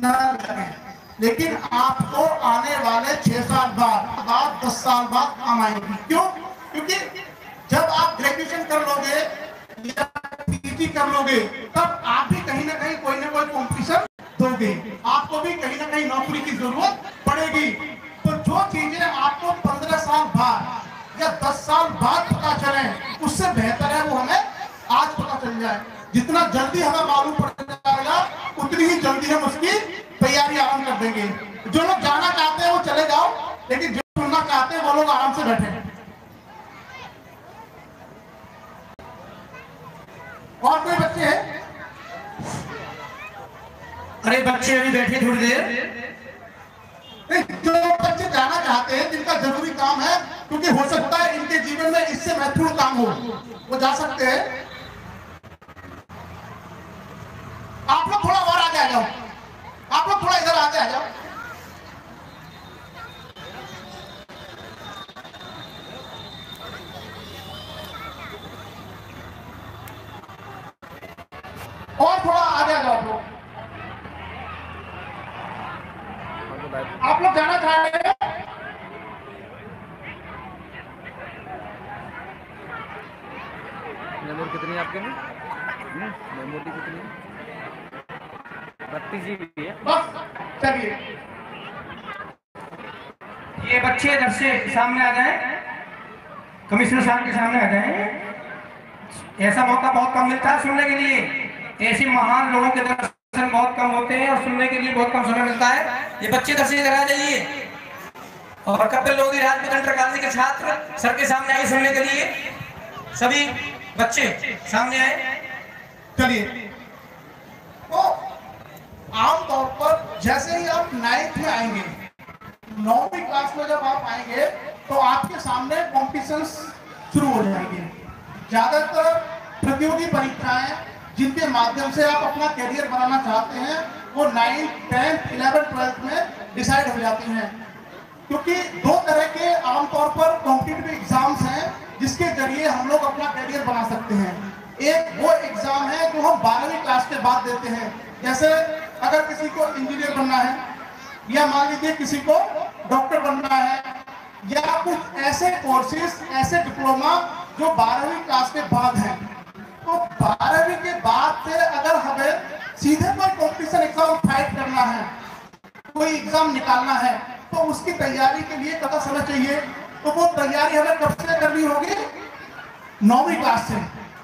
न लगे, लेकिन आपको आने वाले 6 साल बाद 10 साल बाद काम आएगी। क्यों? क्योंकि जब आप ग्रेजुएशन कर लोगे या पीजी कर लोगे तब आप भी कहीं ना कहीं कोई ना कोई कॉम्पिटिशन दोगे, आपको भी कहीं ना कहीं नौकरी की जरूरत पड़ेगी। तो जो चीजें आपको 15 साल बाद या 10 साल बाद पता चले, उससे बेहतर है वो हमें आज पता चल जाए। जितना जल्दी हमें मालूम पड़ जाएगा उतनी ही जल्दी हम उसकी तैयारी आराम कर देंगे। जो लोग जाना चाहते हैं वो चले जाओ, लेकिन जो सुनना चाहते हैं वो लोग आराम से बैठे। और कोई बच्चे हैं? अरे बच्चे अभी बैठे थोड़ी देर। जो बच्चे जाना चाहते हैं, जिनका जरूरी काम है, क्योंकि हो सकता है इनके जीवन में इससे महत्वपूर्ण काम हो, वो जा सकते हैं। आप लोग थोड़ा और आगे आ जाओ, आप लोग थोड़ा इधर आगे आ जाओ। और थोड़ा आगे आ जाओ। आप लोग जाना चाह रहे हैं? मेमोरी कितनी है आपके में? मेमोरी कितनी है? 32 GB है। बस चलिए, ये बच्चे इधर से सामने आ जाएं, कमिश्नर साहब के सामने आ जाएं। ऐसा मौका बहुत कम मिलता है सुनने के लिए, ऐसे महान लोगों के दर्शन बहुत कम होते हैं और सुनने के लिए बहुत कम समय मिलता है। ये बच्चे इधर से इधर आ जाइए और कपिल लोधी राजपूत इंटर कॉलेज के छात्र सर के सामने आए सुनने के लिए। सभी बच्चे सामने आए। चलिए। तो आमतौर पर जैसे ही आप 9th में आएंगे, 9वीं क्लास में जब आप आएंगे तो आपके सामने कॉम्पिटिशन्स शुरू हो जाएंगे। ज्यादातर प्रतियोगी परीक्षाएं जिनके माध्यम से आप अपना करियर बनाना चाहते हैं वो 9th, 10th, 11th, 12th में डिसाइड हो जाती हैं। क्योंकि दो तरह के आमतौर पर कॉम्पिटिटिव एग्जाम्स हैं जिसके जरिए हम लोग अपना करियर बना सकते हैं। एक वो एग्जाम है जो हम 12वीं क्लास के बाद देते हैं। जैसे अगर किसी को इंजीनियर बनना है या मान लीजिए किसी को डॉक्टर बनना है या कुछ ऐसे कोर्सेज, ऐसे डिप्लोमा जो 12वीं क्लास के बाद हैं, तो 12वीं के बाद से अगर हमें सीधे कोई कॉम्पिटिशन एग्जाम फाइट करना है, कोई एग्जाम निकालना है, तो उसकी तैयारी के लिए कितना समय चाहिए? तो वो तैयारी हमें कब से करनी होगी? 9वीं क्लास से।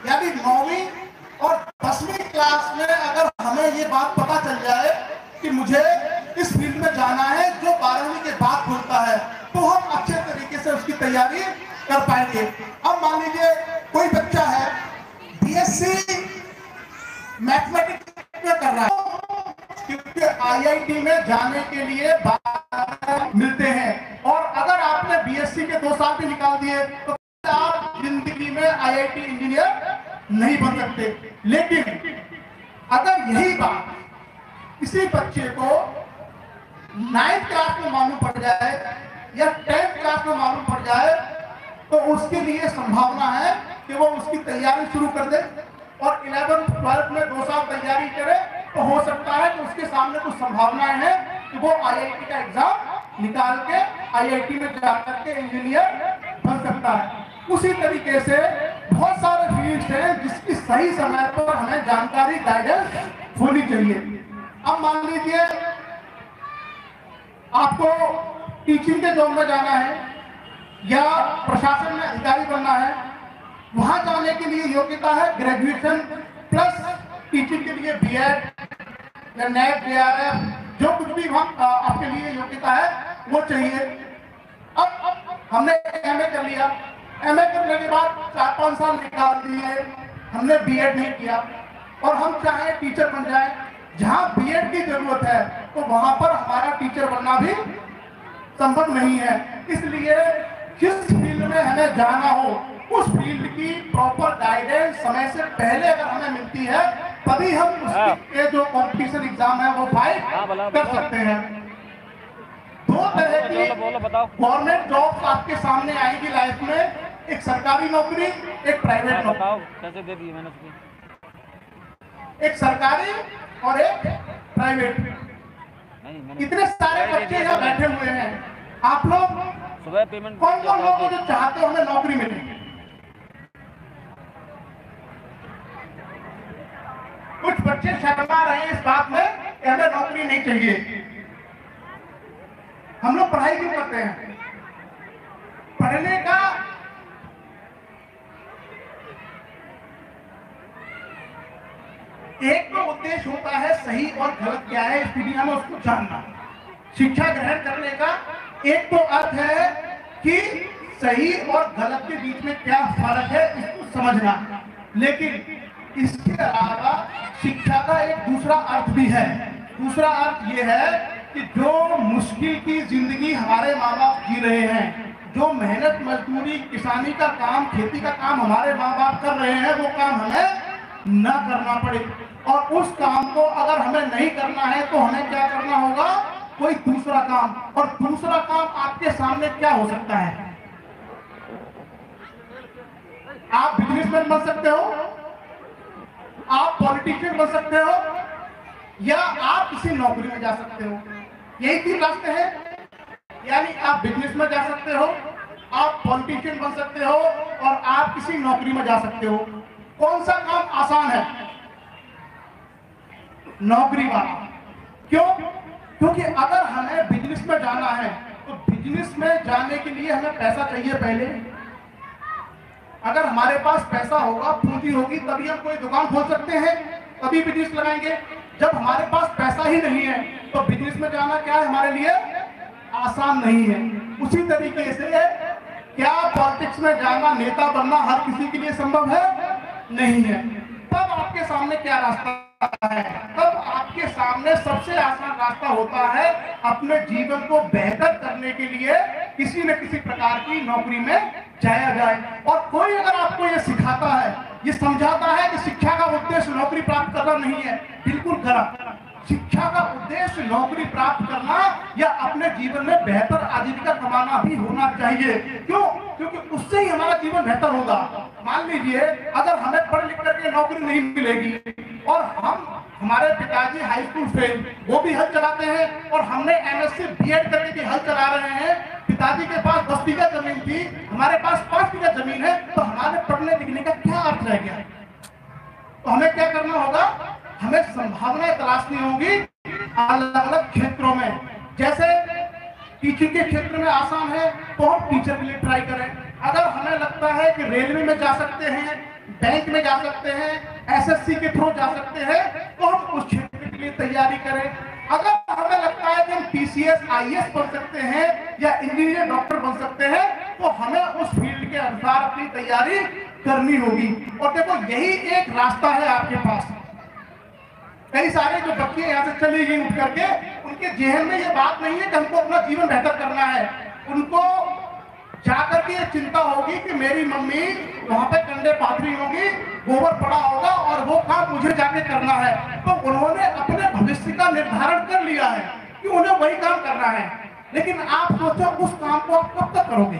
यानी 9वीं और 10वीं क्लास में अगर हमें ये बात पता चल जाए कि मुझे इस फील्ड में जाना है जो 12वीं के बाद खुलता है, तो हम अच्छे तरीके से उसकी तैयारी कर पाएंगे। अब मान लीजिए कोई बच्चा है बीएससी मैथमेटिक्स में कर रहा है, क्योंकि आईआईटी में जाने के लिए मिलते हैं, और अगर आपने बीएससी के 2 साल भी निकाल दिए तो आप जिंदगी में आईआईटी इंजीनियर नहीं बन सकते। लेकिन अगर यही बात किसी बच्चे को 9th क्लास में मालूम पड़ जाए या 10th क्लास में मालूम पड़ जाए तो उसके लिए संभावना है कि वो उसकी तैयारी शुरू कर दे और 11th, 12th में 2 साल तैयारी करे, तो हो सकता है कि उसके सामने कुछ संभावनाएं हैं कि वो आईआईटी का एग्जाम निकाल के आईआईटी में जाकर के इंजीनियर बन सकता है। उसी तरीके से बहुत सारे फील्ड्स हैं जिसकी सही समय पर हमें जानकारी, गाइडेंस होनी चाहिए। अब मान लीजिए आपको टीचिंग के जॉब में जाना है या प्रशासन में अधिकारी बनना है, वहां जाने के लिए योग्यता है ग्रेजुएशन प्लस टीचिंग के लिए बीएड या नेट, जेआरएफ, जो कुछ भी हम आपके लिए योग्यता है वो चाहिए। अब हमने एमए कर लिया, एमए करने के बाद 4-5 साल निकाल दिए, हमने बीएड नहीं किया और हम चाहे टीचर बन जाए, जहां बीएड की जरूरत है तो वहां पर हमारा टीचर बनना भी संभव नहीं है। इसलिए जिस फील्ड में हमें जाना हो उस फील्ड की प्रॉपर गाइडेंस समय से पहले अगर हमें मिलती है तभी हम उसके जो कॉम्पिटिशन एग्जाम है वो फाइट कर सकते हैं। 2 तरह की गवर्नमेंट जॉब आपके सामने आएगी लाइफ में, एक सरकारी नौकरी, एक प्राइवेट नौकरी। कैसे दे दी मैंने? एक सरकारी और एक प्राइवेट। बैठे हुए हैं, आप लोग सुबह पेमेंट कौन कौन लोग जो चाहते हो हमें नौकरी मिले? कुछ बच्चे शर्मा रहे हैं इस बात में कि हमें नौकरी नहीं चाहिए। हम लोग पढ़ाई क्यों करते हैं? पढ़ने का एक तो उद्देश्य होता है सही और गलत क्या है इस दुनिया में उसको जानना। शिक्षा ग्रहण करने का एक तो अर्थ है कि सही और गलत के बीच में क्या फर्क है इसको समझना, लेकिन इसके अलावा शिक्षा का एक दूसरा अर्थ भी है। दूसरा अर्थ यह है कि जो मुश्किल की जिंदगी हमारे माँ बाप जी रहे हैं, जो मेहनत मजदूरी किसानी का काम खेती का काम हमारे माँ बाप कर रहे हैं, वो काम हमें न करना पड़े। और उस काम को अगर हमें नहीं करना है तो हमें क्या करना होगा? कोई दूसरा काम। और दूसरा काम आपके सामने क्या हो सकता है? आप बिजनेसमैन बन सकते हो, आप पॉलिटिशियन बन सकते हो, या आप किसी नौकरी में जा सकते हो। यही 3 रास्ते हैं। यानी आप बिजनेस में जा सकते हो, आप पॉलिटिशियन बन सकते हो और आप किसी नौकरी में जा सकते हो। कौन सा काम आसान है? नौकरी वाला। क्यों? क्योंकि अगर हमें बिजनेस में जाना है तो बिजनेस में जाने के लिए हमें पैसा चाहिए पहले। अगर हमारे पास पैसा होगा, पूंजी होगी, तभी हम कोई दुकान खोल सकते हैं, तभी बिजनेस लगाएंगे। जब हमारे पास पैसा ही नहीं है तो बिजनेस में जाना क्या है हमारे लिए? आसान नहीं है। उसी तरीके से क्या पॉलिटिक्स में जाना, नेता बनना हर किसी के लिए संभव है? नहीं है। तब आपके सामने क्या रास्ता है? तब आपके सामने सबसे आसान रास्ता होता है अपने जीवन को बेहतर करने के लिए किसी न किसी प्रकार की नौकरी में जाया जाए। और कोई अगर आपको ये सिखाता है, ये समझाता है कि शिक्षा का उद्देश्य नौकरी प्राप्त करना नहीं है, बिल्कुल गलत। शिक्षा का उद्देश्य नौकरी प्राप्त करना या अपने जीवन में बेहतर आजीविका कमाना भी होना चाहिए। क्यों? क्योंकि उससे ही हमारा जीवन बेहतर होगा। मान लीजिए अगर हमें पढ़ लिख करके नौकरी नहीं मिलेगी और हमारे पिताजी हाई स्कूल से वो भी हल चलाते हैं और हमने एमएससी बीएड करके भी हल चला रहे हैं, पिताजी के पास 10 बीघा जमीन थी, हमारे पास 5 बीघा जमीन है, तो हमारे पढ़ने लिखने का क्या अर्थ रह गया? तो हमें क्या करना होगा? हमें संभावनाएं तलाशनी होगी अलग अलग क्षेत्रों में। जैसे टीचिंग के क्षेत्र में आसान है तो हम टीचर के लिए ट्राई करें। अगर हमें लगता है कि रेलवे में जा सकते हैं, बैंक में जा सकते हैं, एसएससी के थ्रू जा सकते हैं, तो हम उस क्षेत्र के लिए तैयारी करें। अगर हमें लगता है कि हम पीसीएस आईएएस बन सकते हैं या इंजीनियर डॉक्टर बन सकते हैं, तो हमें उस फील्ड के अनुसार अपनी तैयारी करनी होगी। और देखो यही एक रास्ता है आपके पास। कई सारे जो बच्चे यहाँ से चले गए उठ करके, उनके जेहन में ये बात नहीं है कि हमको अपना जीवन बेहतर करना है। उनको जाकर के ये चिंता होगी कि मेरी मम्मी वहां पे कंडे पाथरी होगी, गोबर पड़ा होगा और वो काम मुझे जाके करना है। तो उन्होंने अपने भविष्य का निर्धारण कर लिया है कि उन्हें वही काम करना है। लेकिन आप सोचो उस काम को आप कब तक करोगे?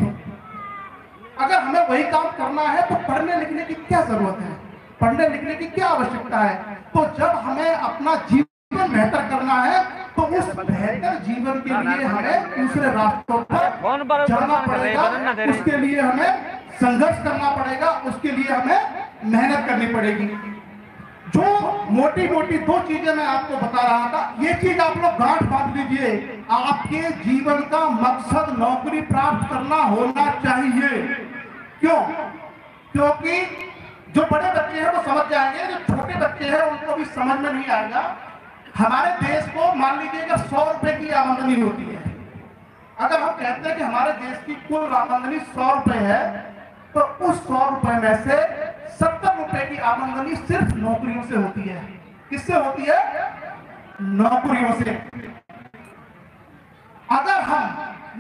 अगर हमें वही काम करना है तो पढ़ने लिखने की क्या जरूरत है? पढ़ने लिखने की क्या आवश्यकता है? तो जब हमें अपना जीवन बेहतर करना है तो उस बेहतर जीवन के लिए हमें दूसरे रास्तों पर चलना पड़ेगा, उसके लिए हमें संघर्ष करना पड़ेगा, उसके लिए हमें मेहनत करनी पड़ेगी। जो मोटी मोटी 2 चीजें मैं आपको बता रहा था, ये चीज आप लोग गांठ बांध लीजिए। आपके जीवन का मकसद नौकरी प्राप्त करना होना चाहिए। क्यों? क्योंकि जो बड़े बच्चे हैं वो समझ जाएंगे, जो छोटे बच्चे हैं उनको भी समझ में नहीं आएगा। हमारे देश को मान लीजिएगा 100 रुपए की आमदनी होती है। अगर हम कहते हैं कि हमारे देश की कुल आमदनी 100 रुपए है, तो उस 100 रुपए में से 70 रुपए की आमदनी सिर्फ नौकरियों से होती है। किससे होती है? नौकरियों से। अगर हम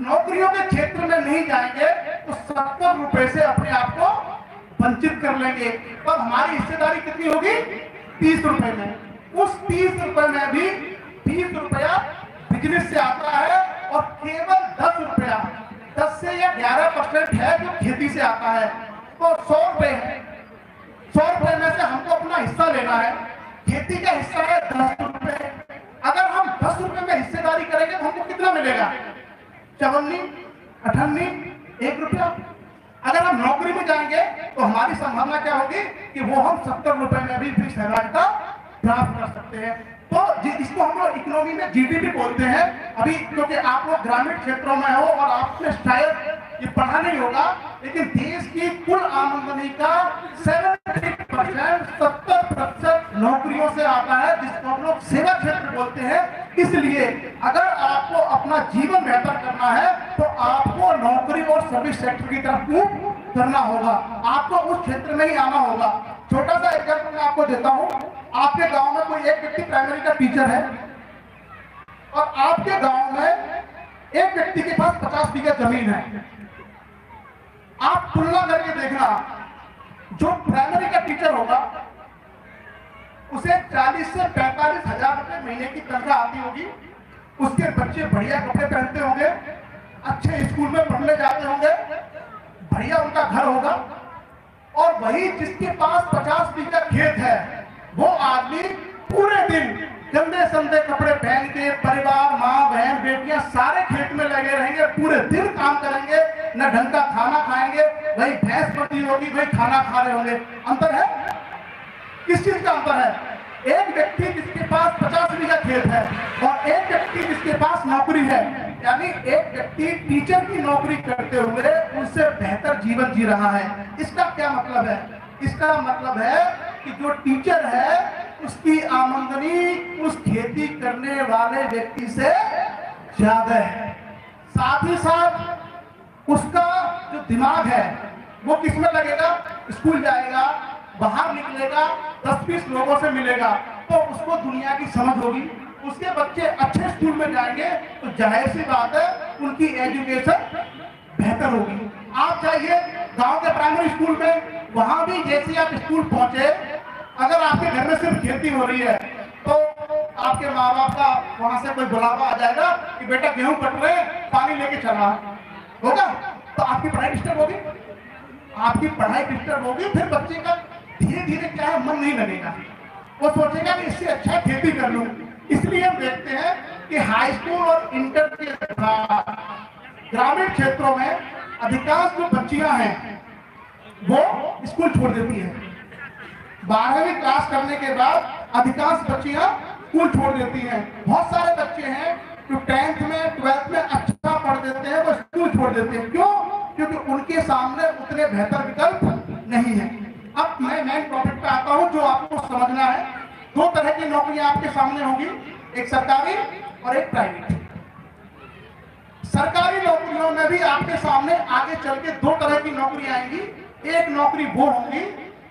नौकरियों के क्षेत्र में नहीं जाएंगे तो 70 रुपए से अपने आप को वंचित कर लेंगे। तब हमारी हिस्सेदारी कितनी होगी? 30 रुपए में। उस 30 रुपए में भी 30 रुपया बिजनेस से आता है और केवल 10 रुपया, 10 से या 11% है जो खेती से आता है। तो 100 रुपए है, 100 रुपए में से हमको अपना हिस्सा लेना है। खेती का हिस्सा है 10 रुपए। अगर हम 10 रुपए में हिस्सेदारी करेंगे तो हमको कितना मिलेगा? 54, 58, 1 रुपया। अगर हम नौकरी में जाएंगे तो हमारी संभावना क्या होगी कि वो हम 70 रुपए में भी फिक्स सहभागिता प्राप्त कर सकते हैं। तो इसको हम लोग इकोनॉमी में जीडीपी बोलते हैं। अभी क्योंकि आप लोग ग्रामीण क्षेत्रों में हो और आपने शायद ये पढ़ा नहीं होगा, लेकिन देश की कुल आमदनी का 70% नौकरियों से आता है, जिसको हम लोग सेवा क्षेत्र बोलते हैं। इसलिए अगर आपको अपना जीवन बेहतर करना है तो आपको नौकरी और सर्विस सेक्टर की तरफ मूव करना होगा, आपको उस क्षेत्र में ही आना होगा। छोटा सा एग्जाम्पल मैं आपको देता हूं। आपके गांव में कोई एक व्यक्ति प्राइमरी का टीचर है और आपके गांव में एक व्यक्ति के पास 50 बीघा जमीन है। आप तुलना करके देखना, जो प्राइमरी का टीचर होगा उसे 40 से 45 हजार रुपए महीने की तनख्वाह आती होगी, उसके बच्चे बढ़िया कपड़े पहनते होंगे, अच्छे स्कूल में पढ़ने जाते होंगे, बढ़िया उनका घर होगा। और वही जिसके पास 50 बीघा खेत है, वो आदमी पूरे दिन गंदे संदे कपड़े पहन के परिवार, माँ बहन बेटियां सारे खेत में लगे रहेंगे, पूरे दिन काम करेंगे, न ढंग का खाना खाएंगे, वही भैंस बंधी होगी, वही खाना खा रहे होंगे। अंतर है, किस चीज का अंतर है? एक व्यक्ति जिसके पास 50 बीघा खेत है और एक व्यक्ति जिसके पास नौकरी है, यानी एक व्यक्ति टीचर की नौकरी करते हुए उससे बेहतर जीवन जी रहा है। इसका क्या मतलब है? इसका मतलब है कि जो टीचर है उसकी आमदनी उस खेती करने वाले व्यक्ति से ज्यादा है। साथ ही साथ उसका जो दिमाग है वो किसमें लगेगा? स्कूल जाएगा, बाहर निकलेगा, 10-20 लोगों से मिलेगा तो उसको दुनिया की समझ होगी। उसके बच्चे अच्छे स्कूल में जाएंगे तो जाहिर सी बात है उनकी एजुकेशन बेहतर होगी। आप जाइए गांव के प्राइमरी स्कूल में, वहां भी जैसे आप स्कूल पहुंचे, अगर आपके घर में सिर्फ खेती हो रही है तो आपके माँ बाप का वहां से कोई बुलावा आ जाएगा कि बेटा गेहूं कट रहे, पानी लेके चला होगा, तो आपकी पढ़ाई डिस्टर्ब होगी, आपकी पढ़ाई डिस्टर्ब होगी। फिर बच्चे का धीरे धीरे क्या है, मन नहीं लगेगा, वो सोचेगा कि इससे अच्छा खेती कर लूं। इसलिए हम देखते हैं कि हाई स्कूल और इंटर के बाद ग्रामीण क्षेत्रों में अधिकांश जो बच्चियां हैं वो स्कूल छोड़ देती हैं। 12वीं क्लास करने के बाद अधिकांश बच्चियां स्कूल छोड़ देती हैं। बहुत सारे बच्चे हैं जो 10th में 12th में अच्छा पढ़ देते हैं, वो स्कूल छोड़ देते हैं। क्यों? क्योंकि उनके सामने उतने बेहतर विकल्प नहीं है। अब मैं मेन टॉपिक पे आता हूं जो आपको समझना है। 2 तरह की नौकरियां आपके सामने होंगी, एक सरकारी और एक प्राइवेट। सरकारी नौकरियों में भी आपके सामने आगे चल के 2 तरह की नौकरी आएंगी। एक नौकरी वो होंगी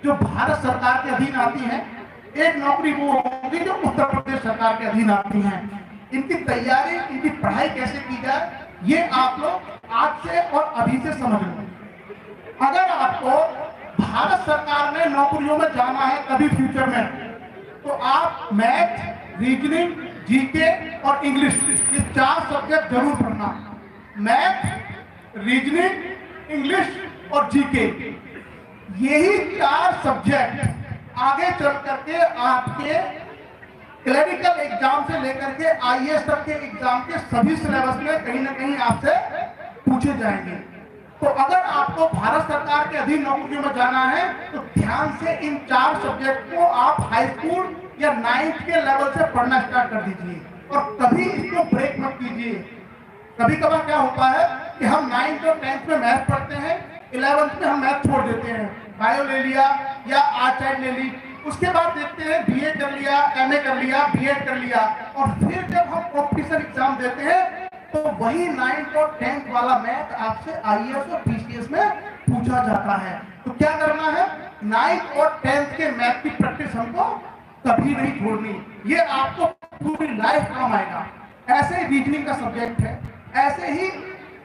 जो भारत सरकार के अधीन आती हैं, एक नौकरी वो होंगी जो उत्तर प्रदेश सरकार के अधीन आती हैं। इनकी तैयारी, इनकी पढ़ाई कैसे की जाए, ये आप लोग आज से और अभी से समझ लो। अगर आपको भारत सरकार में नौकरियों में जाना है कभी फ्यूचर में, तो आप मैथ, रीजनिंग, जीके और इंग्लिश, ये 4 सब्जेक्ट जरूर पढ़ना। मैथ, रीजनिंग, इंग्लिश और जीके, यही 4 सब्जेक्ट आगे चल करके आपके क्लरिकल एग्जाम से लेकर के आईएएस तक के एग्जाम के सभी सिलेबस में कहीं ना कहीं आपसे पूछे जाएंगे। तो अगर आपको भारत सरकार के अधीन नौकरियों में जाना है तो ध्यान से इन 4 सब्जेक्ट को आप हाई स्कूल या 9th के लेवल से पढ़ना स्टार्ट कर दीजिए और कभी इसको ब्रेक मत कीजिए। कभी कभार क्या होता है कि हम 9th और 10th में मैथ पढ़ते हैं, 11th में हम मैथ छोड़ देते हैं, बायो ले लिया या आर्ट साइड ले ली, उसके बाद देखते हैं बीए कर लिया, एमए कर लिया, बीएड कर लिया, और फिर जब हम कॉम्पिटिशन एग्जाम देते हैं तो वही 9th और 10th वाला मैथ आपसे आईएएस और पीसीएस में पूछा जाता है। तो क्या करना है, 9th और 10th के मैथ की प्रैक्टिस हमको कभी नहीं छोड़नी, ये आपको पूरी लाइफ काम आएगा। ऐसे ही रीजनिंग का सब्जेक्ट है, ऐसे ही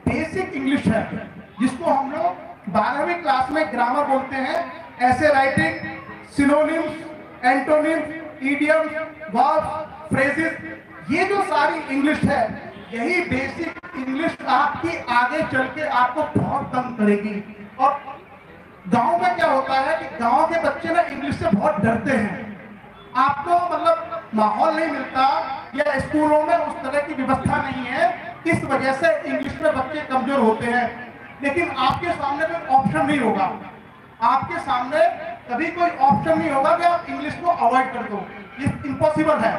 बेसिक इंग्लिश है जिसको हम लोग 12वीं क्लास में ग्रामर बोलते हैं। ऐसे writing, synonyms, antonyms, idioms, verbs, phrases, ये जो सारी इंग्लिश है, यही बेसिक इंग्लिश आपकी आगे चल के आपको बहुत तंग करेगी। और गांव में क्या होता है कि गांव के बच्चे ना इंग्लिश से बहुत डरते हैं, आपको मतलब माहौल नहीं मिलता या स्कूलों में उस तरह की व्यवस्था नहीं है इस वजह से इंग्लिश में बच्चे कमजोर होते हैं। लेकिन आपके सामने कोई ऑप्शन नहीं होगा, आपके सामने कभी कोई ऑप्शन नहीं होगा कि आप इंग्लिश को अवॉइड कर दो, ये इम्पॉसिबल है।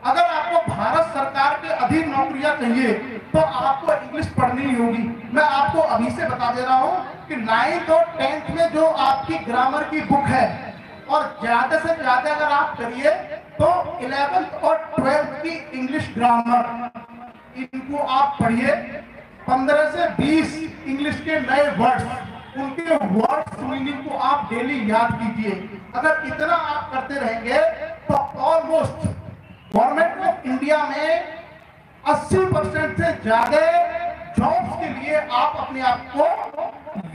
अगर आपको भारत सरकार के अधीन नौकरियां चाहिए तो आपको इंग्लिश पढ़नी ही होगी। मैं आपको अभी से बता दे रहा हूं कि 9th और 10th में जो आपकी ग्रामर की बुक है, और ज्यादा से ज्यादा अगर आप करिए तो 11th और 12th की इंग्लिश ग्रामर, इनको आप पढ़िए। 15 से 20 इंग्लिश के नए वर्ड्स, उनके वर्ड्स मीनिंग को आप डेली याद कीजिए। अगर इतना आप करते रहेंगे तो ऑलमोस्ट गवर्नमेंट ऑफ इंडिया में 80% से ज्यादा जॉब्स के लिए आप अपने आप को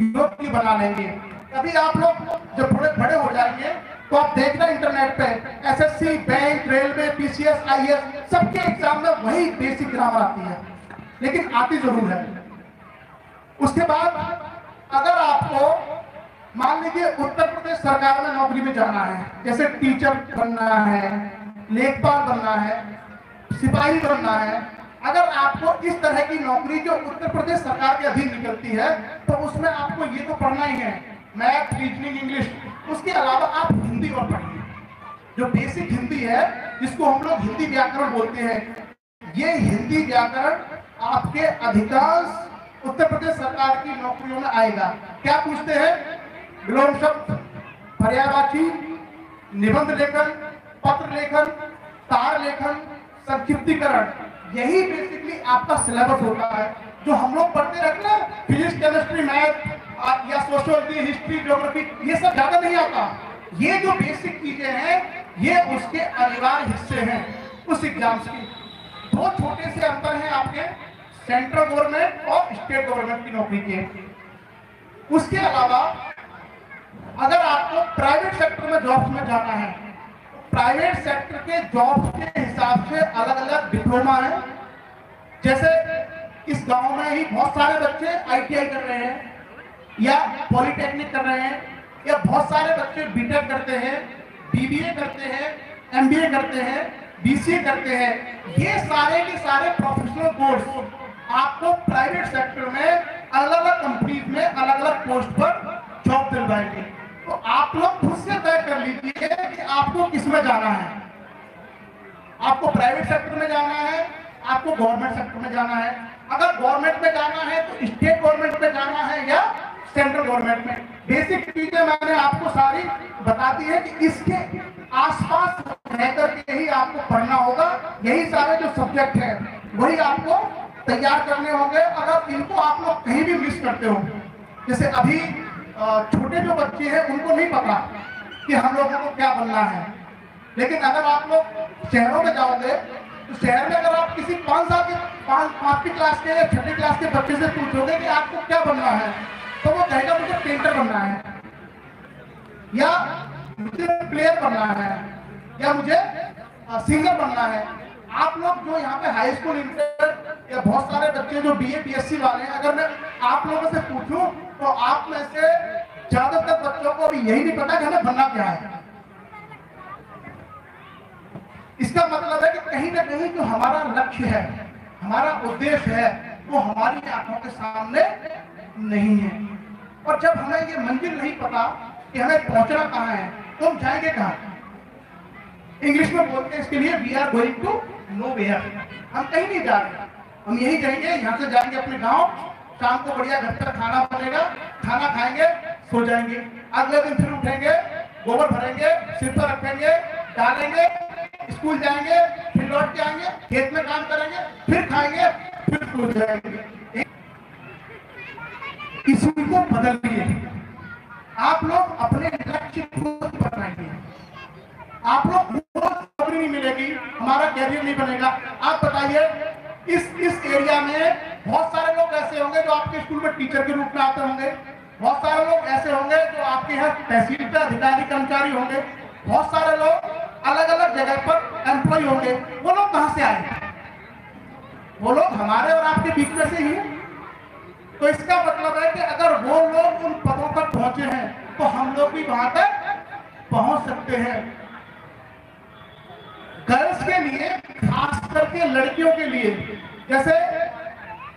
योग्य बना लेंगे। तभी आप लोग जब थोड़े बड़े हो जाएंगे तो आप देखना इंटरनेट पे SSC, bank, railway, PCS, IAS सबके एग्जाम में वही बेसिक ग्रामर आती है, लेकिन आती जरूर है। उसके बाद अगर आपको मान लीजिए उत्तर प्रदेश सरकार में नौकरी में जाना है, जैसे टीचर बनना है, लेखपाल बनना है, सिपाही बनना है, अगर आपको इस तरह की नौकरी जो उत्तर प्रदेश सरकार के अधीन निकलती है तो उसमें आपको ये तो पढ़ना ही है, मैथ, रीजनिंग, इंग्लिश। उसके अलावा आप हिंदी और पढ़िए, जो बेसिक हिंदी है जिसको हम लोग हिंदी व्याकरण बोलते हैं। ये हिंदी व्याकरण आपके अधिकांश उत्तर प्रदेश सरकार की नौकरियों में आएगा। क्या पूछते हैं? विलोम शब्द, पर्यायवाची, निबंध लेखन, पत्र लेखन, तार लेखन, संक्षिप्तीकरण, यही बेसिकली आपका सिलेबस होता है। जो हम लोग पढ़ते रहते हैं फिजिक्स, केमिस्ट्री, मैथ या सोशियोलॉजी, हिस्ट्री, ज्योग्राफी, ये सब ज्यादा नहीं आता। ये जो बेसिक चीजें हैं ये उसके अनिवार्य हिस्से हैं उस एग्जाम्स की। दो छोटे से अंतर हैं आपके सेंट्रल गवर्नमेंट और स्टेट गवर्नमेंट की नौकरी के। उसके अलावा अगर आपको प्राइवेट सेक्टर में जॉब्स में जाना है, प्राइवेट सेक्टर के जॉब्स के हिसाब से अलग अलग डिप्लोमा है। जैसे इस गांव में ही बहुत सारे बच्चे आईटीआई कर रहे हैं या पॉलिटेक्निक कर रहे हैं, या बहुत सारे बच्चे बीटेक करते हैं, बीबीए करते हैं, एमबीए करते हैं, बीसीए करते हैं। ये सारे के सारे प्रोफेशनल कोर्स आपको प्राइवेट सेक्टर में अलग अलग कंपनीज में अलग अलग पोस्ट पर जॉब दिलवाएंगे। तो आप लोग खुद से तय कर लीजिए कि आपको किस में जाना है। आपको प्राइवेट सेक्टर में जाना है, आपको गवर्नमेंट सेक्टर में जाना है। अगर गवर्नमेंट में जाना है तो स्टेट गवर्नमेंट में जाना है या सेंट्रल गवर्नमेंट में। बेसिक चीजें मैंने आपको सारी बता दी है कि इसके आसपास रहकर के ही आपको पढ़ना होगा। यही सारे जो सब्जेक्ट है वही आपको तैयार करने होंगे। अगर इनको आप लोग कहीं भी मिस करते हो, जैसे अभी छोटे जो बच्चे हैं उनको नहीं पता कि हम लोगों को क्या बनना है, लेकिन अगर आप लोग शहरों में जाओगे तो शहर में अगर आप किसी 5वीं क्लास के या 6ठी क्लास के बच्चे से पूछोगे कि आपको क्या बनना है, तो वो कहेगा मुझे पेंटर बनना है, या मुझे प्लेयर बनना है, या मुझे सिंगर बनना है। आप लोग जो यहाँ पे हाई स्कूल, इंटर या बहुत सारे बच्चे जो बीए बीएससी वाले हैं, अगर मैं आप लोगों से पूछूं तो आप में से ज्यादातर बच्चों को अभी यही नहीं पता कि हमें बनना क्या है। इसका मतलब है कि कहीं ना कहीं जो हमारा लक्ष्य है, हमारा उद्देश्य है, वो हमारी आंखों के सामने नहीं है। और जब हमें ये मंजिल नहीं पता कि हमें पहुंचना कहाँ है तो हम जाएंगे कहाँ? इंग्लिश में बोलते हैं इसके लिए we are going to nowhere. हम कहीं नहीं जा रहे, हम यही जाएंगे। यहाँ से जाएंगे अपने गांव, शाम को बढ़िया घर पर खाना बनेगा, खाना खाएंगे, सो जाएंगे। अगले दिन फिर उठेंगे, गोबर भरेंगे, सिर पर रखेंगे, डालेंगे, स्कूल जाएंगे, फिर लौट के आएंगे, खेत में काम करेंगे, फिर खाएंगे, फिर सो जाएंगे। इसी को बदलिए। आप लोग अपने लक्ष्य को बनाइए। आप लोग नौकरी नहीं मिलेगी, हमारा कैरियर नहीं बनेगा। आप बताइए इस एरिया में बहुत सारे लोग ऐसे होंगे जो आपके स्कूल में टीचर के रूप में आते होंगे, बहुत सारे लोग ऐसे होंगे जो आपके यहाँ तहसील के अधिकारी कर्मचारी होंगे, बहुत सारे लोग अलग अलग जगह पर एम्प्लॉय होंगे। वो लोग कहां से आए? वो लोग हमारे और आपके बीच में से ही है। तो इसका मतलब है कि अगर वो लोग उन पदों पर पहुंचे हैं तो हम लोग भी वहां तक पहुंच सकते हैं। गर्ल्स के लिए, खास करके लड़कियों के लिए, जैसे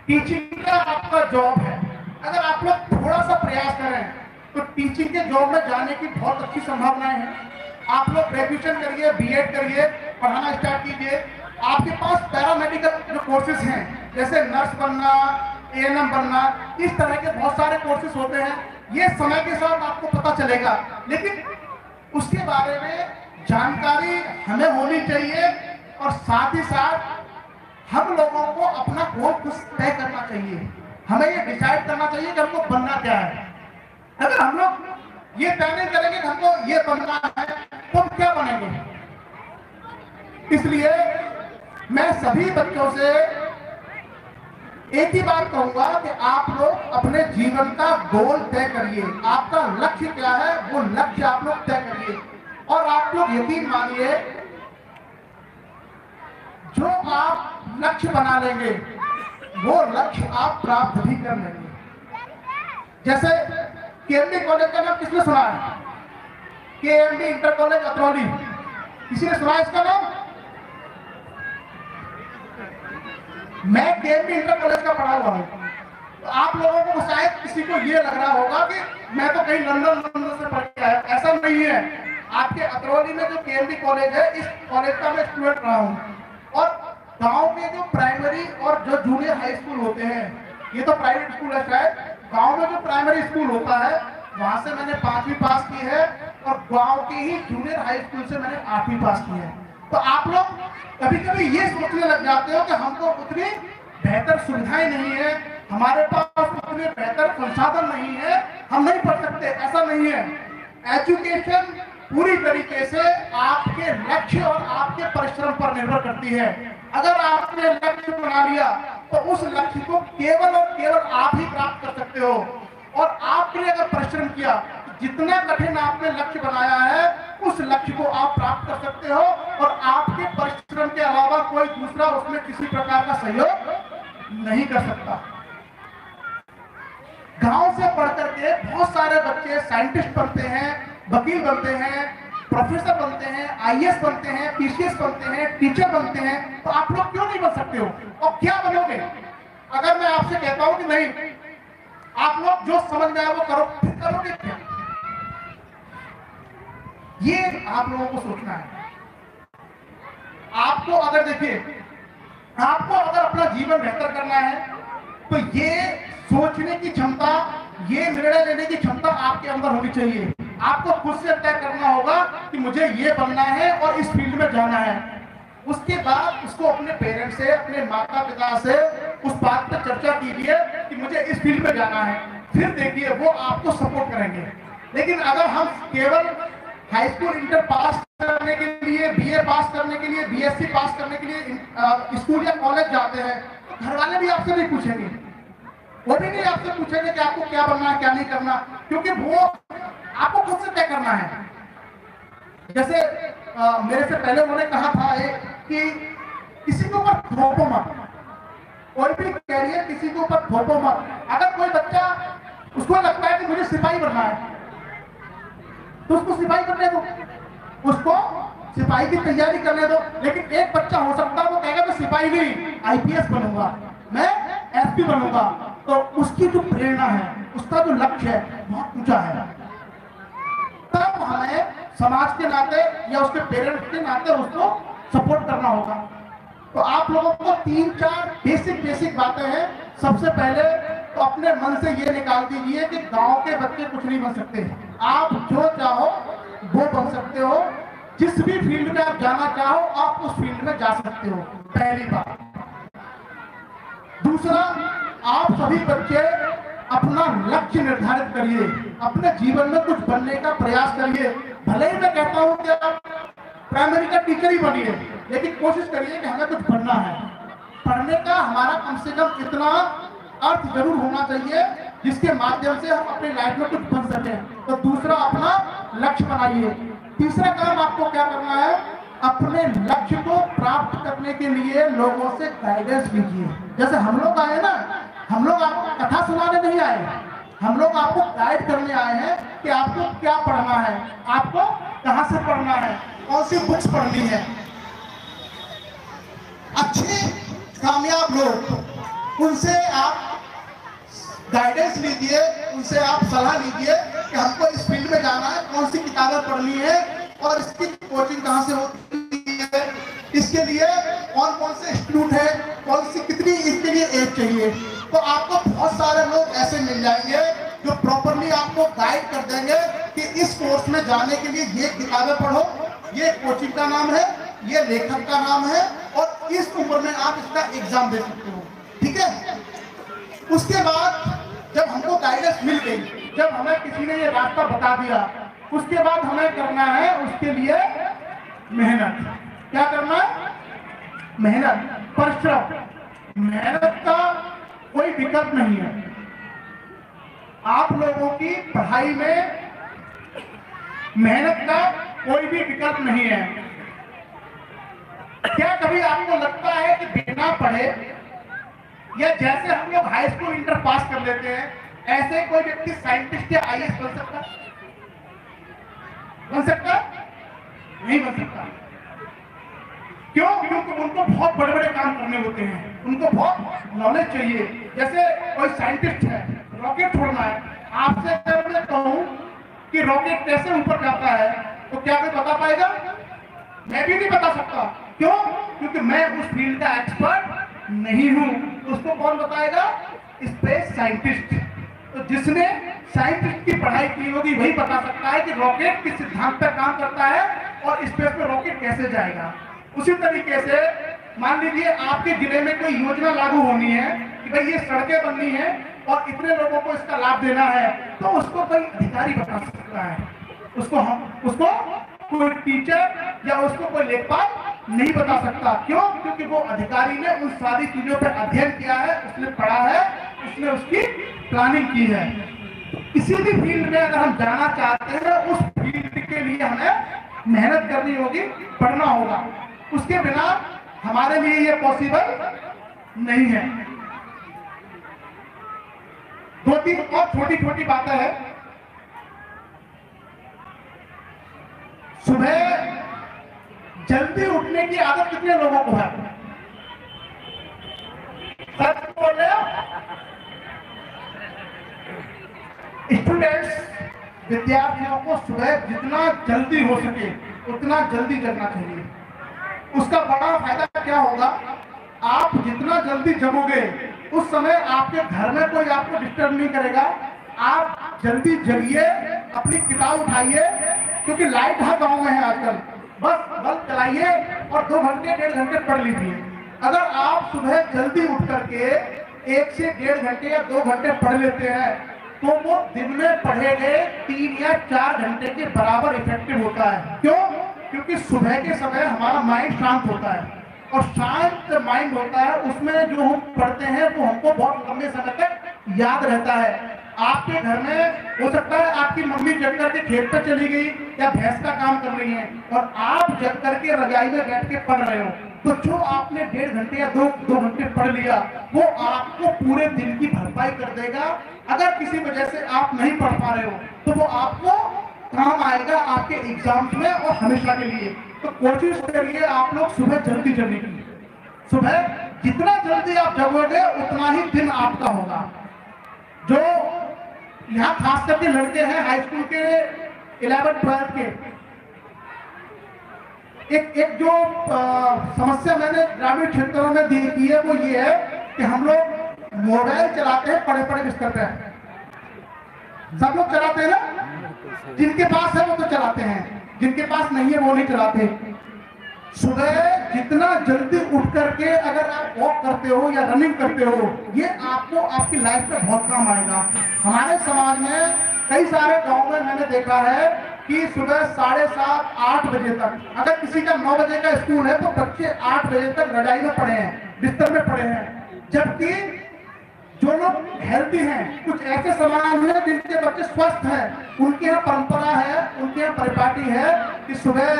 टीचिंग का आपका जॉब है। अगर आप लोग थोड़ा सा प्रयास करें तो टीचिंग के जॉब में जाने की बहुत अच्छी संभावनाएं हैं। आप लोग ग्रेजुएशन करिए, बीएड करिए, पढ़ाना स्टार्ट कीजिए। आपके पास पैरामेडिकल जो कोर्सेज हैं, जैसे नर्स बनना, एएनएम बनना, इस तरह के बहुत सारे कोर्सेज होते हैं। ये समय के साथ आपको पता चलेगा, लेकिन उसके बारे में जानकारी हमें होनी चाहिए और साथ ही साथ हम लोगों को अपना गोल कुछ तय करना चाहिए। हमें ये डिसाइड करना चाहिए कि हमको बनना क्या है। अगर हम लोग ये तय नहीं करेंगे कि हमको ये बनना है तो हम क्या बनेंगे। इसलिए मैं सभी बच्चों से एक ही बात कहूंगा कि आप लोग अपने जीवन का गोल तय करिए। आपका लक्ष्य क्या है वो लक्ष्य आप लोग तय करिए, और आप लोग यकीन मानिए जो आप लक्ष्य बना लेंगे वो लक्ष्य आप प्राप्त भी कर लेंगे। जैसे केएमडी कॉलेज का नाम किसने सुना है? केएमडी इंटर कॉलेज अतरौली, किसी ने सुना है इसका नाम? मैं केएमडी इंटर कॉलेज का पढ़ा हुआ हूं। तो आप लोगों को शायद किसी को ये लग रहा होगा कि मैं तो कहीं लंदन से पढ़ के आया। ऐसा नहीं है। आपके अतरौली में जो केएमडी कॉलेज है, इस कॉलेज का मैं स्टूडेंट रहा हूं। और गांव के जो प्राइमरी और जो जूनियर हाई स्कूल होते हैं, ये तो प्राइवेट स्कूल है शायद, गांव में जो प्राइमरी स्कूल होता है वहां से मैंने 5वीं पास की है, और गांव के ही जूनियर हाई स्कूल से मैंने 8वीं पास की है। तो आप लोग कभी कभी ये सोचने लग जाते हो कि हमको उतनी बेहतर सुविधाएं नहीं है, हमारे पास उतने बेहतर संसाधन नहीं है, हम नहीं पढ़ सकते। ऐसा नहीं है। एजुकेशन पूरी तरीके से आपके लक्ष्य और आपके परिश्रम पर निर्भर करती है। अगर आपने लक्ष्य बना लिया तो उस लक्ष्य को केवल और केवल आप ही प्राप्त कर सकते हो। और आपने अगर परिश्रम किया तो जितना कठिन आपने लक्ष्य बनाया है उस लक्ष्य को आप प्राप्त कर सकते हो, और आपके परिश्रम के अलावा कोई दूसरा उसमें किसी प्रकार का सहयोग नहीं कर सकता। गांव से पढ़ करके बहुत सारे बच्चे साइंटिस्ट बनते हैं, वकील बनते हैं, प्रोफेसर बनते हैं, आईएएस बनते हैं, पीसीएस बनते हैं, टीचर बनते हैं। तो आप लोग क्यों नहीं बन सकते हो? और क्या बनोगे? अगर मैं आपसे कहता हूं कि नहीं, आप लोग जो समझ में आए वो करो, फिर करोगे क्या? ये आप लोगों को सोचना है। आपको अगर देखिए, आपको अगर अपना जीवन बेहतर करना है तो ये सोचने की क्षमता, ये निर्णय लेने की क्षमता आपके अंदर होनी चाहिए। आपको खुद से तय करना होगा कि मुझे ये बनना है और इस फील्ड में जाना है। उसके बाद उसको अपने पेरेंट्स से, अपने माता पिता से उस बात पर चर्चा कीजिए कि मुझे इस फील्ड में जाना है। फिर देखिए वो आपको सपोर्ट करेंगे। लेकिन अगर हम केवल हाई स्कूल इंटर पास करने के लिए, बीए पास करने के लिए, बीएससी पास करने के लिए स्कूल या कॉलेज जाते हैं तो घर वाले भी आपसे नहीं पूछेंगे, वो भी नहीं आपसे पूछेंगे कि आपको क्या बनना है क्या नहीं करना, क्योंकि वो आपको खुद से तय करना है। जैसे मेरे से पहले उन्होंने कहा था कि किसी के ऊपर थोपो मत, कोई भी कैरियर किसी के ऊपर थोपो मत। अगर कोई बच्चा उसको लगता है कि मुझे सिपाही बनना है तो उसको सिपाही करने दो, उसको सिपाही की तैयारी करने दो। लेकिन एक बच्चा हो सकता है वो कहेगा मैं सिपाही नहीं, आईपीएस बनूंगा, मैं एसपी बनूंगा। तो उसकी जो प्रेरणा है, उसका जो लक्ष्य है बहुत ऊंचा है। तब हमें समाज के नाते या उसके पेरेंट्स के नाते उसको सपोर्ट करना होगा। तो आप लोगों को 3-4 बेसिक बातें हैं। सबसे पहले तो अपने मन से ये निकाल दीजिए कि गांव के बच्चे कुछ नहीं बन सकते। आप जो चाहो वो बन सकते हो। जिस भी फील्ड में आप जाना चाहो आप उस फील्ड में जा सकते हो, पहली बात। दूसरा, आप सभी बच्चे अपना लक्ष्य निर्धारित करिए, अपने जीवन में कुछ बनने का प्रयास करिए। भले ही मैं कहता हूं कि आप प्राइमरी का टीचर ही बनिए, लेकिन कोशिश करिए कि हमें कुछ बनना है। पढ़ने का हमारा कम से कम इतना अर्थ जरूर होना चाहिए जिसके माध्यम से हम अपनी लाइफ में कुछ बन सके। तो दूसरा, अपना लक्ष्य बनाइए। तीसरा काम आपको क्या करना है, अपने लक्ष्य को प्राप्त करने के लिए लोगों से गाइडेंस लीजिए। जैसे हम लोग आए ना, हम लोग आपको कथा सुनाने नहीं आए, हम लोग आपको गाइड करने आए हैं कि आपको क्या पढ़ना है, आपको कहां से पढ़ना है, कौन सी बुक्स पढ़नी है। अच्छे कामयाब लोग उनसे आप गाइडेंस लीजिए, उनसे आप सलाह लीजिए कि हमको इस फील्ड में जाना है, कौन सी किताबें पढ़नी है और इसकी कोचिंग कहाँ से होती है, इसके लिए कौन कौन से इंस्टीट्यूट है, कौन सी कितनी इसके लिए एज चाहिए। तो आपको बहुत सारे लोग ऐसे मिल जाएंगे जो प्रॉपरली आपको गाइड कर देंगे कि इस कोर्स में जाने के लिए ये किताबें पढ़ो, ये कोचिंग का नाम है, ये लेखक का नाम है और इस उम्र में आप इसका एग्जाम दे सकते हो। ठीक है, उसके बाद जब हमको गाइडेंस मिल गई, जब हमें किसी ने ये रास्ता बता दिया, उसके बाद हमें करना है उसके लिए मेहनत। क्या करना है? मेहनत, परिश्रम। मेहनत का कोई विकल्प नहीं है। आप लोगों की पढ़ाई में मेहनत का कोई भी विकल्प नहीं है। क्या कभी आपको लगता है कि बिना पढ़े या जैसे हम लोग हाई स्कूल इंटर पास कर लेते हैं, ऐसे कोई व्यक्ति साइंटिस्ट या आईएएस बन सकता? बन सकता? नहीं बन सकता। क्यों? क्योंकि उनको बहुत बड़े बड़े काम करने होते हैं, उनको बहुत नॉलेज चाहिए। जैसे कोई साइंटिस्ट है, रॉकेट छोड़ना है, आपसे अगर मैं कहूं कि रॉकेट कैसे ऊपर जाता है, तो क्या कोई बता पाएगा? मैं भी नहीं बता सकता। क्यों? क्योंकि मैं उस फील्ड का एक्सपर्ट नहीं हूं। उसको कौन बताएगा? Space scientist. तो जिसने साइंटिस्ट की पढ़ाई की होगी वही बता सकता है कि रॉकेट किस सिद्धांत पर काम करता है और स्पेस में रॉकेट कैसे जाएगा। उसी तरीके से मान लीजिए आपके जिले में कोई योजना लागू होनी है कि भाई ये सड़कें बननी है और इतने लोगों को इसका लाभ देना है, तो उसको कोई अधिकारी बता सकता है। उसको कोई टीचर या उसको कोई लेखपाल नहीं बता सकता। क्यों? क्योंकि वो अधिकारी ने उन सारी चीजों पर अध्ययन किया है, उसने पढ़ा है, उसने उसकी प्लानिंग की है। किसी भी फील्ड में अगर हम जाना चाहते हैं, उस फील्ड के लिए हमें मेहनत करनी होगी, पढ़ना होगा। उसके बिना हमारे लिए ये पॉसिबल नहीं है। दो तीन और छोटी छोटी बातें हैं। सुबह जल्दी उठने की आदत कितने लोगों को है? सच बोल रहे हो? स्टूडेंट्स, विद्यार्थियों को सुबह जितना जल्दी हो सके उतना जल्दी जगना चाहिए। उसका बड़ा फायदा क्या होगा? आप जितना जल्दी जगोगे उस समय आपके घर में कोई आपको डिस्टर्ब नहीं करेगा। आप जल्दी जगिए, अपनी किताब उठाइए, क्योंकि लाइट हर गांव में है आजकल। बस बल्ब चलाइए और 2 घंटे 1.5 घंटे पढ़ लीजिए। अगर आप सुबह जल्दी उठ करके 1 से 1.5 घंटे या 2 घंटे पढ़ लेते हैं, तो वो दिन में पढ़े गए 3 या 4 घंटे के बराबर इफेक्टिव होता है। क्यों? क्योंकि सुबह के समय हमारा माइंड शांत होता है और शांत माइंड होता है, उसमें जो हम पढ़ते हैं वो हमको बहुत लंबे समय तक याद रहता है। आपके घर में हो सकता है आपकी मम्मी जग करके खेत पर चली गई या भैंस का काम कर रही है और आप जग करके रजाई में बैठ के पढ़ रहे हो, तो जो आपने 1.5 घंटे या 2 घंटे पढ़ लिया वो आपको पूरे दिन की भरपाई कर देगा। अगर किसी वजह से आप नहीं पढ़ पा रहे हो तो वो आपको काम आएगा आपके एग्जाम्स में और हमेशा के लिए। तो कोशिश करिए आप लोग सुबह जल्दी जगने की। सुबह जितना जल्दी आप जगोगे उतना ही दिन आपका होगा। जो यहाँ खास करके लड़के हैं हाई स्कूल के 11th-12th के, एक जो समस्या मैंने ग्रामीण क्षेत्रों में देखी है वो ये है कि हम लोग मोबाइल चलाते हैं पड़े पड़े बिस्तर पे। सब लोग चलाते हैं ना, जिनके पास है वो तो चलाते हैं, जिनके पास नहीं है वो नहीं चलाते। सुबह जितना जल्दी उठ करके अगर आप वॉक करते हो या रनिंग करते हो, ये आपको आपकी लाइफ में बहुत काम आएगा। हमारे समाज में कई सारे गांव में मैंने देखा है कि सुबह 7:30-8 बजे तक, अगर किसी का 9 बजे का स्कूल है तो बच्चे 8 बजे तक रजाई में पड़े हैं, बिस्तर में पड़े हैं। जबकि जो लोग हेल्थी हैं, कुछ ऐसे समाज में जिनके बच्चे स्वस्थ हैं, उनके यहाँ परंपरा है, उनके यहाँ परिपाटी है कि सुबह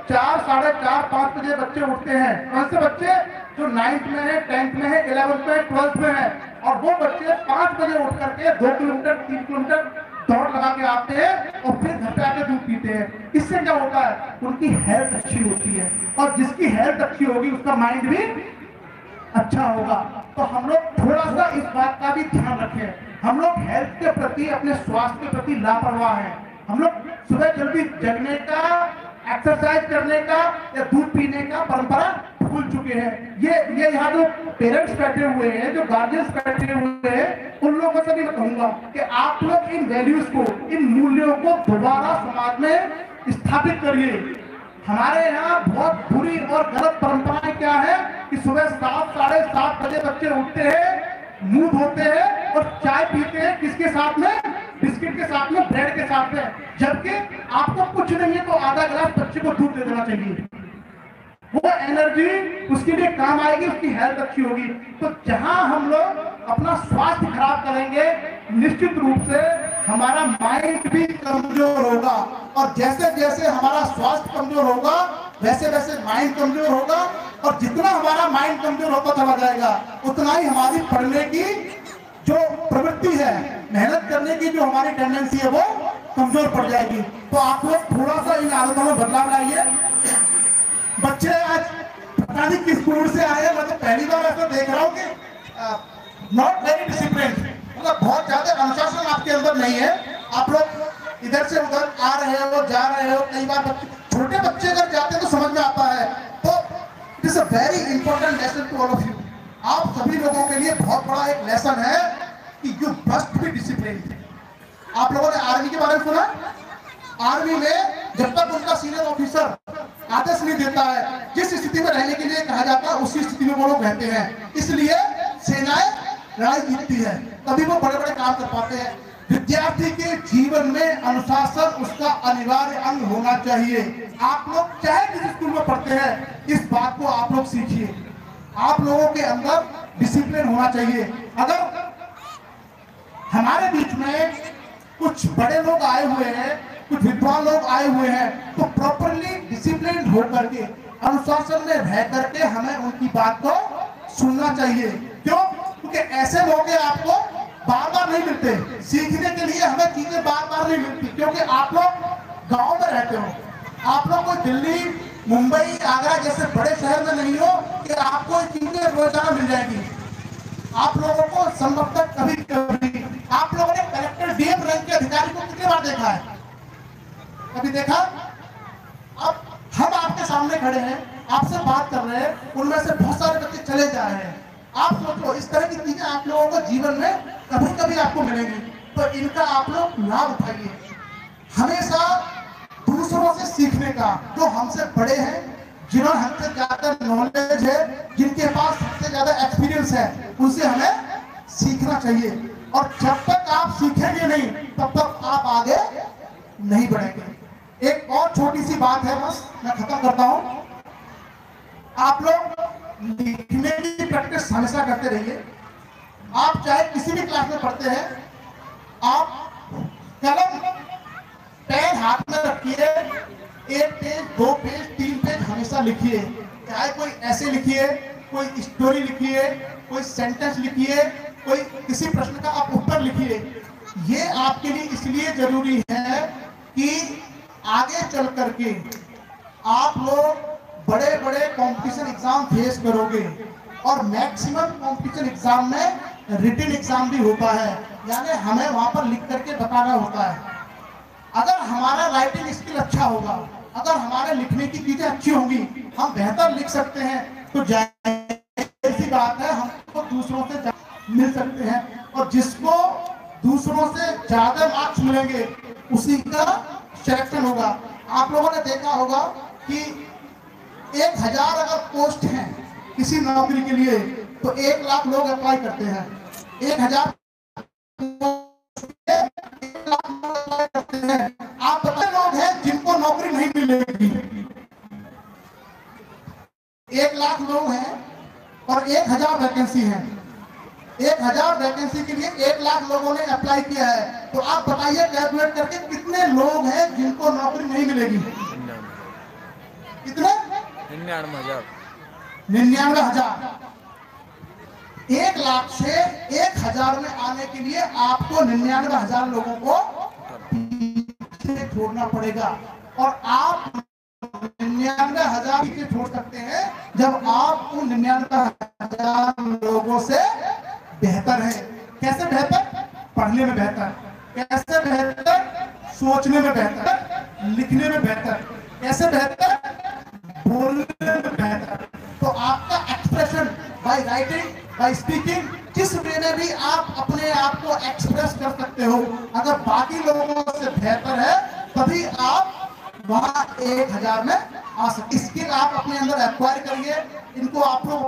4, 4:30-5 बजे बच्चे उठते हैं। कौन से बच्चे? जो 9th में है, 10th में है, 11th में है, 12th में है। और वो बच्चे 5 बजे उठ करके 2 किलोमीटर 3 किलोमीटर दौड़ लगा के आते हैं और फिर घर पे आके दूध पीते हैं। इससे क्या होता है? उनकी हेल्थ अच्छी होती है और जिसकी हेल्थ अच्छी होगी उसका माइंड भी अच्छा होगा। तो हम लोग थोड़ा सा इस बात का भी ध्यान रखें। हम लोग हेल्थ के प्रति, अपने स्वास्थ्य के प्रति लापरवाह हैं। हम लोग सुबह जल्दी जगने का, एक्सरसाइज करने का या दूध पीने का परंपरा भूल चुके हैं। ये यहाँ जो पेरेंट्स बैठे हुए हैं, जो गार्जियंस बैठे हुए हैं, उन लोगों से भी मैं कहूंगा कि आप लोग इन वैल्यूज को, इन मूल्यों को दोबारा समाज में स्थापित करिए। हमारे यहाँ बहुत बुरी और गलत परंपराएं क्या है कि सुबह 7 साढ़े 7 बजे बच्चे उठते हैं, मुंह धोते हैं और चाय पीते हैं। किसके साथ में? बिस्किट के साथ में, ब्रेड के साथ में। जबकि आपको कुछ नहीं है तो आधा गिलास बच्चे को दूध दे देना चाहिए। वो एनर्जी उसके लिए काम आएगी, उसकी हेल्थ अच्छी होगी। तो जहां हम लोग अपना स्वास्थ्य खराब करेंगे, निश्चित रूप से हमारा माइंड भी कमजोर होगा। और जैसे जैसे हमारा स्वास्थ्य कमजोर होगा, वैसे वैसे माइंड कमजोर होगा। और जितना हमारा माइंड कमजोर होता चला जाएगा, उतना ही हमारी पढ़ने की जो प्रवृत्ति है, मेहनत करने की जो हमारी टेंडेंसी है, वो कमजोर पड़ जाएगी। तो आप लोग थोड़ा सा इन आदतों में बदलाव लाइए। बच्चे आज पता नहीं किस स्कूल से आए हैं, मैं तो पहली बार ऐसा देख रहा हूँ कि नॉट वेरी डिसिप्लिन, मतलब बहुत ज्यादा अनुशासन आपके अंदर नहीं है। आप लोग इधर से उधर आ रहे हो, जा रहे हो। कई बार छोटे बच्चे अगर जाते हैं तो समझ में आता है। तो it is a very important lesson to all of you. आप सभी लोगों के लिए बहुत बड़ा एक लेसन है कि यू मस्ट बी डिसिप्लिन। आप लोगों ने आर्मी के बारे में सुना? आर्मी में जब तक उनका सीनियर ऑफिसर आदेश नहीं देता है, जिस स्थिति में रहने के लिए कहा जाता है, उसी स्थिति में वो लोग रहते हैं। इसलिए सेनाएं लड़ाई जीतती है, तभी वो बड़े बड़े काम कर पाते हैं। विद्यार्थी के जीवन में अनुशासन उसका अनिवार्य अंग होना चाहिए। आप लोग चाहे किस स्कूल में पढ़ते हैं, इस बात को आप लोग सीखिए। आप लोगों के अंदर डिसिप्लिन होना चाहिए। अगर हमारे बीच में कुछ बड़े लोग आए हुए हैं, कुछ विद्वान लोग आए हुए हैं, तो प्रॉपरली डिसिप्लिन होकर के, अनुशासन में रह करके हमें उनकी बात को सुनना चाहिए। क्यों? क्योंकि ऐसे मौके आपको बार बार नहीं मिलते। सीखने के लिए हमें चीजें बार बार नहीं मिलती, क्योंकि आप लोग गांव में रहते हो। आप लोग कोई दिल्ली, मुंबई, आगरा जैसे बड़े शहर में नहीं हो कि आपको चीजें रोजाना मिल जाएगी। आप लोगों को संभवतः कभी कभी, आप लोगों ने कलेक्टर, डीएम रैंक के अधिकारी को कितनी बार देखा है? कभी देखा? अब हम आपके सामने खड़े हैं, आपसे बात कर रहे हैं, उनमें से बहुत सारे बच्चे चले जा रहे हैं। आप सोचो, इस तरह की चीजें आप लोगों को जीवन में कभी कभी आपको मिलेंगी, तो इनका आप लोग लाभ उठाइए। हमेशा दूसरों से सीखने का, जो हमसे बड़े हैं, जिन्होंने हमसे ज्यादा नॉलेज है, जिनके पास सबसे ज्यादा एक्सपीरियंस है, उनसे हमें सीखना चाहिए। और जब तक आप सीखेंगे नहीं, तब तक आप आगे नहीं बढ़ेंगे। एक और छोटी सी बात है, बस मैं खत्म करता हूं। आप लोग लिखने की प्रैक्टिस हमेशा करते रहिए। आप चाहे किसी भी क्लास में पढ़ते हैं, आप कलम पेन हाथ में रखिए, 1 पेज, 2 पेज, 3 पेज हमेशा लिखिए। चाहे कोई ऐसे लिखिए, कोई स्टोरी लिखिए, कोई सेंटेंस लिखिए, कोई किसी प्रश्न का आप उत्तर लिखिए। ये आपके लिए इसलिए जरूरी है कि आगे चल करके आप लोग बड़े बड़े कंपटीशन एग्जाम फेस करोगे। और मैक्सिमम कंपटीशन एग्जाम में रिटन एग्जाम भी होता है, यानी हमें वहां पर लिख करके बताना होता है। अगर हमारा राइटिंग स्किल अच्छा होगा, अगर हमारे लिखने की चीजें अच्छी होंगी, हम बेहतर लिख सकते हैं, तो ऐसी बात है हमको दूसरों से मिल सकते हैं। और जिसको दूसरों से ज्यादा मार्क्स मिलेंगे, उसी का सिलेक्शन होगा। आप लोगों ने देखा होगा कि 1000 अगर पोस्ट हैं किसी नौकरी के लिए, तो 1 लाख लोग अप्लाई करते हैं। 1000 करते हैं। आप बताए लोग हैं जिनको नौकरी नहीं मिलेगी। 1 लाख लोग हैं और 1000 वैकेंसी है। 1000 वैकेंसी के लिए 1 लाख लोगों ने अप्लाई किया है। तो आप बताइए कैलकुलेट करके कितने लोग हैं जिनको नौकरी नहीं मिलेगी? कितने? 99,000। 99,000। 1 लाख से 1000 में आने के लिए आपको 99,000 लोगों को पीछे छोड़ना पड़ेगा। और आप 99,000 पीछे छोड़ सकते हैं जब आप उन 99,000 लोगों से बेहतर हैं। कैसे बेहतर? पढ़ने में बेहतर। कैसे बेहतर? सोचने में बेहतर, लिखने में बेहतर। कैसे बेहतर? बोलने में बेहतर। तो आपका expression by writing, by speaking, जिस वे में भी आप अपने आप को एक्सप्रेस कर सकते हो, अगर बाकी लोगों से बेहतर है तभी आप वहां 1,000 में आ सकते। स्किल आप अपने अंदर एक्वायर करिए, इनको आप लोग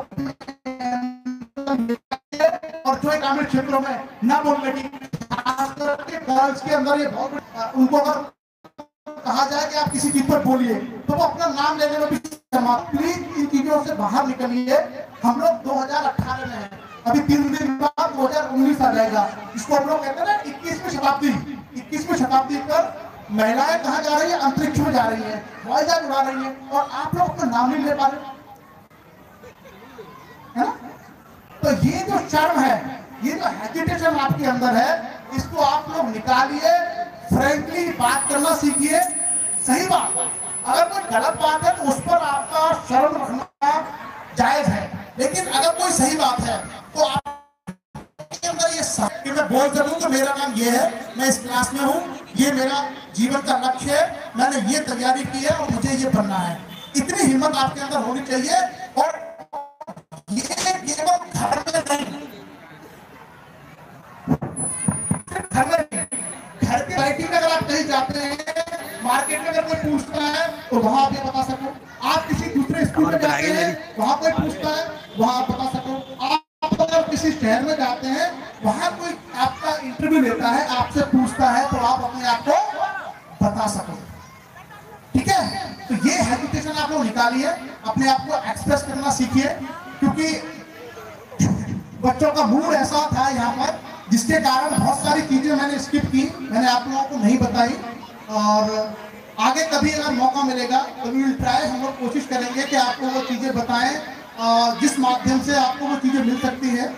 और जो ग्रामीण क्षेत्रों में ना बोलने की, खासकर के गर्ल्स के अंदर ये बहुत, उनको अगर कहा जाए कि आप किसी चीज पर बोलिए तो वो अपना नाम लेने में भी प्लीज इन चीजों से बाहर निकलिए। हम लोग 2018 में हैं, अभी 3 दिन बाद 2019 आ जाएगा। इसको हम लोग कहते हैं ना 21वीं शताब्दी। 21वीं शताब्दी पर महिलाएं कहाँ जा रही है? अंतरिक्ष में जा रही है, हवाई जहाज उड़ा रही है, और आप लोग अपना नाम नहीं ले पा रहे, है ना? तो ये जो शर्म है, ये जो हेजिटेशन आपके अंदर है, इसको आप लोग निकालिए। फ्रैंकली बात करना सीखिए। सही बात, अगर कोई गलत बात है तो उस पर आपका शर्म रखना जायज है, लेकिन अगर कोई सही बात है तो आपके अंदर ये कि मैं बोल सकूं तो मेरा काम ये है, मैं इस क्लास में हूं, ये मेरा जीवन का लक्ष्य है, मैंने ये तैयारी की है और मुझे ये बनना है। इतनी हिम्मत आपके अंदर होनी चाहिए। और ये केवल घर में नहीं, घर में, घर के राइटिंग में अगर आप कहीं जाते हैं, मार्केट में अगर कोई पूछता है तो वहां आप ये बता सको। आप किसी दूसरे स्कूल में जाते हैं, वहां कोई पूछता है, वहां आप बता सको। आप अगर किसी शहर में जाते हैं, वहां कोई आपका इंटरव्यू लेता है, आपसे पूछता है, तो आप अपने आप को बता सको। ठीक है? तो ये हेजिटेशन आप लोग निकालिए, अपने आप को एक्सप्रेस करना सीखिए, क्योंकि बच्चों का मूड ऐसा था यहाँ पर जिसके कारण बहुत सारी चीजें मैंने स्किप की, मैंने आप लोगों को नहीं बताई। और आगे कभी अगर मौका मिलेगा तो वी विल ट्राई, हम लोग कोशिश करेंगे कि आपको वो चीजें बताएं जिस माध्यम से आपको वो चीजें मिल सकती है।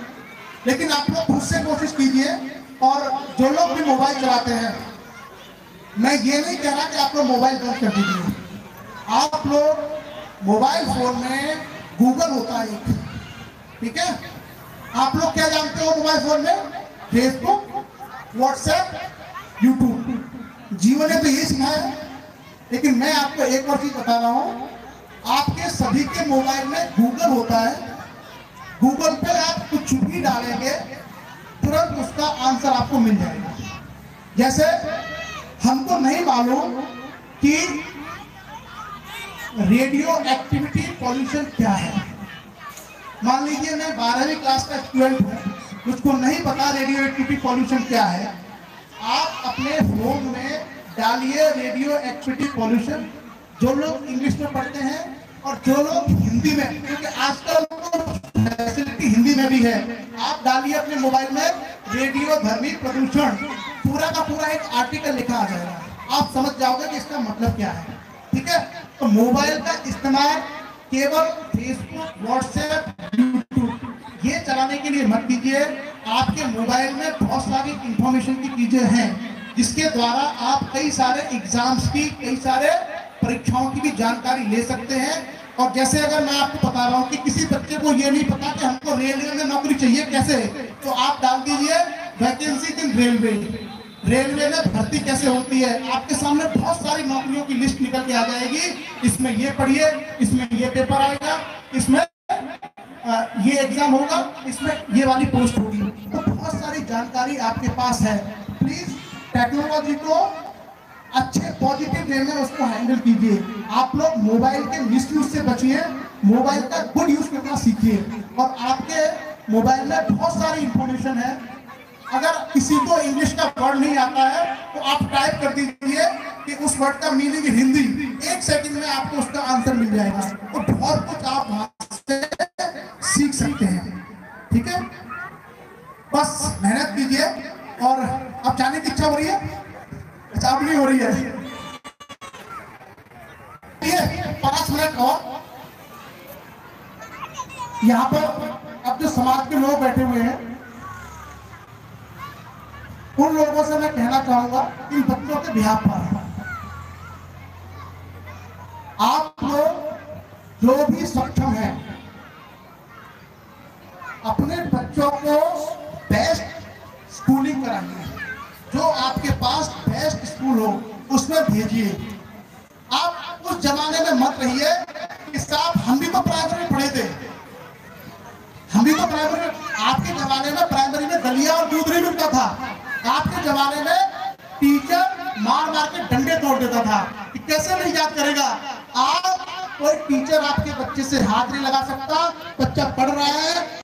लेकिन आप लोग खुद से कोशिश कीजिए। और जो लोग भी मोबाइल चलाते हैं, मैं ये नहीं कह रहा कि आप लोग मोबाइल बंद कर दीजिए। आप लोग मोबाइल फोन में गूगल होता है एक, ठीक है? आप लोग क्या जानते हो मोबाइल फोन में? Facebook, WhatsApp, YouTube. जीवन ने तो यही सिखाया। लेकिन मैं आपको एक और चीज बता रहा हूं, आपके सभी के मोबाइल में गूगल होता है। गूगल पे आप कुछ भी डालेंगे, तुरंत उसका आंसर आपको मिल जाएगा। जैसे हमको नहीं मालूम कि रेडियो एक्टिविटी पॉल्यूशन क्या है। मान लीजिए मैं 12वीं क्लास का स्टूडेंट हूँ, मुझको नहीं पता रेडियो एक्टिविटी पॉल्यूशन क्या है। आप अपने फोन में डालिए रेडियो एक्टिविटी पॉल्यूशन। जो लोग इंग्लिश में पढ़ते हैं और जो लोग हिंदी में, क्योंकि आजकल फैसिलिटी हिंदी में भी है, आप डालिए अपने मोबाइल में रेडियो धर्मी प्रदूषण, पूरा का पूरा एक आर्टिकल लिखा आ जाएगा। आप समझ जाओगे कि इसका मतलब क्या है। ठीक है? तो मोबाइल का इस्तेमाल केवल फेसबुक, व्हाट्सएप, यूट्यूब ये चलाने के लिए मत कीजिए। आपके मोबाइल में बहुत सारी इंफॉर्मेशन की चीजें हैं जिसके द्वारा आप कई सारे एग्जाम्स की, कई सारे परीक्षाओं की भी जानकारी ले सकते हैं। और जैसे अगर मैं आपको बता रहा हूँ कि किसी बच्चे को ये नहीं पता कि हमको रेलवे में नौकरी चाहिए कैसे, तो आप डाल दीजिए वैकेंसी इन रेलवे, रेलवे में भर्ती कैसे होती है। आपके सामने बहुत सारी नौकरियों की लिस्ट निकल के आ जाएगी। इसमें ये पढ़िए, इसमें ये पेपर आएगा, इसमें ये एग्जाम होगा, इसमें ये वाली पोस्ट होगी। तो बहुत सारी जानकारी आपके पास है। प्लीज टेक्नोलॉजी को अच्छे पॉजिटिव वे में उसको हैंडल कीजिए। आप लोग मोबाइल के मिसयूज से बचिए, मोबाइल का गुड यूज करना सीखिए। और आपके मोबाइल में बहुत सारी इंफॉर्मेशन है। अगर किसी को इंग्लिश का वर्ड नहीं आता है तो आप टाइप कर दीजिए कि उस वर्ड का मीनिंग हिंदी, 1 सेकंड में आपको उसका आंसर मिल जाएगा। तो बहुत कुछ आप वहां से सीख सकते हैं। ठीक है? बस मेहनत कीजिए। और अब जाने की इच्छा हो रही है? अच्छा, अब नहीं हो रही है। 5 मिनट और यहाँ पर अब जो समाज के लोग बैठे हुए हैं, उन लोगों से मैं कहना चाहूंगा इन बच्चों के बिहाफ पर आप अपने बच्चों को बेस्ट स्कूलिंग कराइए, जो आपके पास बेस्ट स्कूल हो उसमें भेजिए। आप उस जमाने में मत रहिए कि साहब हम भी तो प्राइमरी पढ़े थे, हम भी तो प्राइमरी, आपके जमाने में प्राइमरी में दलिया और दूध नहीं मिलता था। आपके जमाने में टीचर मार मार के डंडे तोड़ देता था कि कैसे नहीं याद करेगा। आज कोई टीचर आपके बच्चे से हाथ नहीं लगा सकता, बच्चा पढ़ रहा है